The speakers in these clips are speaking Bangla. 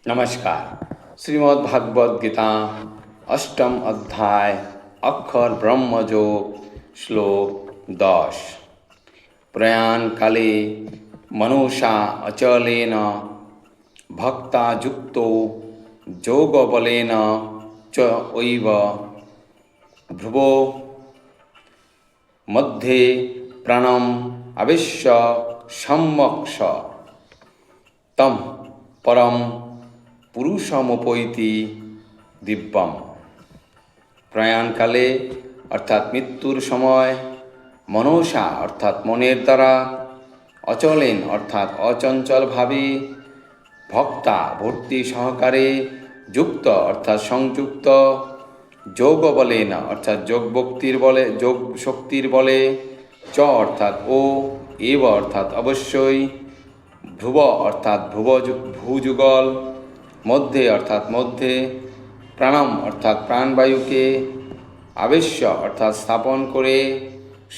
नमस्कार। श्रीमद् भागवत गीता अष्टम अध्याय अक्षर ब्रह्मयोग श्लोक 10। प्रयाण काले मनुषा अचलेन भक्ता युक्तो योगबलेन च ओइव भ्रुवो मध्ये प्राणम आवेश्य सम्मक्ष तम परम পুরুষমপৈতি দিব্যম। প্রয়াণকালে অর্থাৎ মৃত্যুর সময়, মনসা অর্থাৎ মনের দ্বারা, অচলেন অর্থাৎ অচঞ্চলভাবে, ভক্তা ভক্তি সহকারে, যুক্ত অর্থাৎ সংযুক্ত, যোগ বলেন অর্থাৎ যোগ ভক্তির বলে, যোগ শক্তির বলে, চ অর্থাৎ ও, এব অর্থাৎ অবশ্যই, ধ্রুব অর্থাৎ ভূযুগল, মধ্যে অর্থাৎ মধ্যে, প্রাণম অর্থাৎ প্রাণবায়ুকে, আবেশ্য অর্থাৎ স্থাপন করে,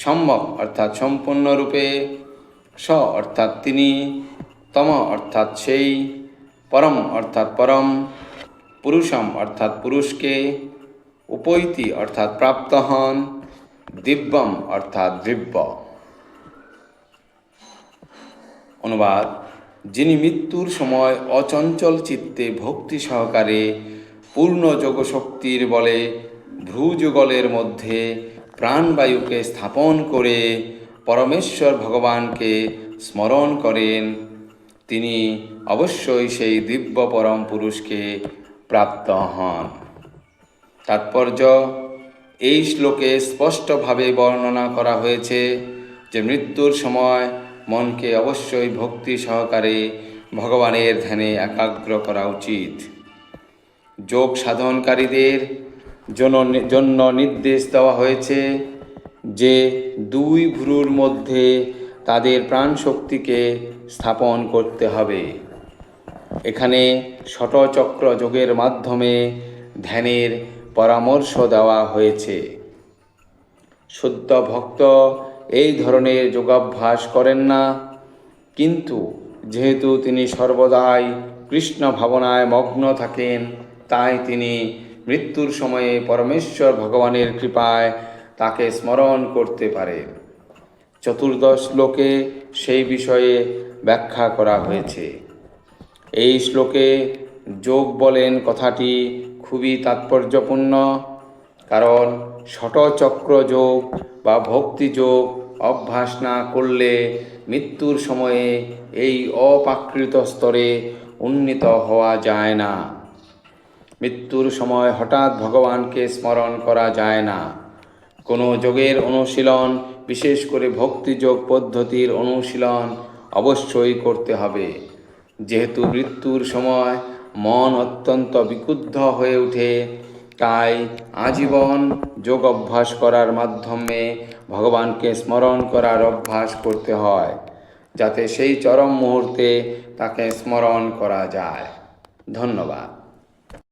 সম্যক অর্থাৎ সম্পূর্ণরূপে, স অর্থাৎ তিনি, তম অর্থাৎ সেই, পরম অর্থাৎ পরম, পুরুষম অর্থাৎ পুরুষকে, উপৈতি অর্থাৎ প্রাপ্ত হন, দিব্যম অর্থাৎ দিব্য। অনুবাদ: যিনি মৃত্যুর সময় অচঞ্চল চিত্তে ভক্তি সহকারে পূর্ণ যোগশক্তির বলে ভ্রুযুগলের মধ্যে প্রাণবায়ুকে স্থাপন করে পরমেশ্বর ভগবানকে স্মরণ করেন, তিনি অবশ্যই সেই দিব্য পরম পুরুষকে প্রাপ্ত হন। তাৎপর্য: এই শ্লোকে স্পষ্টভাবে বর্ণনা করা হয়েছে যে মৃত্যুর সময় মনকে অবশ্যই ভক্তি সহকারে ভগবানের ধ্যানে একাগ্র করা উচিত। যোগ সাধনকারীদের জন্য নির্দেশ দেওয়া হয়েছে যে দুই ভ্রুর মধ্যে তাদের প্রাণশক্তিকে স্থাপন করতে হবে। এখানে ষটচক্র যোগের মাধ্যমে ধ্যানের পরামর্শ দেওয়া হয়েছে। শুদ্ধ ভক্ত এই ধরনের যোগাভ্যাস করেন না, কিন্তু যেহেতু তিনি সর্বদাই কৃষ্ণ ভাবনায় মগ্ন থাকেন, তাই তিনি মৃত্যুর সময়ে পরমেশ্বর ভগবানের কৃপায় তাকে স্মরণ করতে পারেন। চতুর্দশ শ্লোকে সেই বিষয়ে ব্যাখ্যা করা হয়েছে। এই শ্লোকে যোগ বলেন কথাটি খুবই তাৎপর্যপূর্ণ, কারণ ষটচক্র যোগ বা ভক্তি যোগ অভ্যাস না করলে মৃত্যুর সময়ে এই অপ্রাকৃত স্তরে উন্নীত হওয়া যায় না। মৃত্যুর সময় হঠাৎ ভগবানকে স্মরণ করা যায় না। কোনো যোগের অনুশীলন, বিশেষ করে ভক্তিযোগ পদ্ধতির অনুশীলন অবশ্যই করতে হবে। যেহেতু মৃত্যুর সময় মন অত্যন্ত বিক্ষুব্ধ হয়ে ওঠে, তাই আজীবন যোগ অভ্যাস করার মাধ্যমে ভগবানকে স্মরণ করার অভ্যাস করতে হয়, যাতে সেই চরম মুহূর্তে তাকে স্মরণ করা যায়। ধন্যবাদ।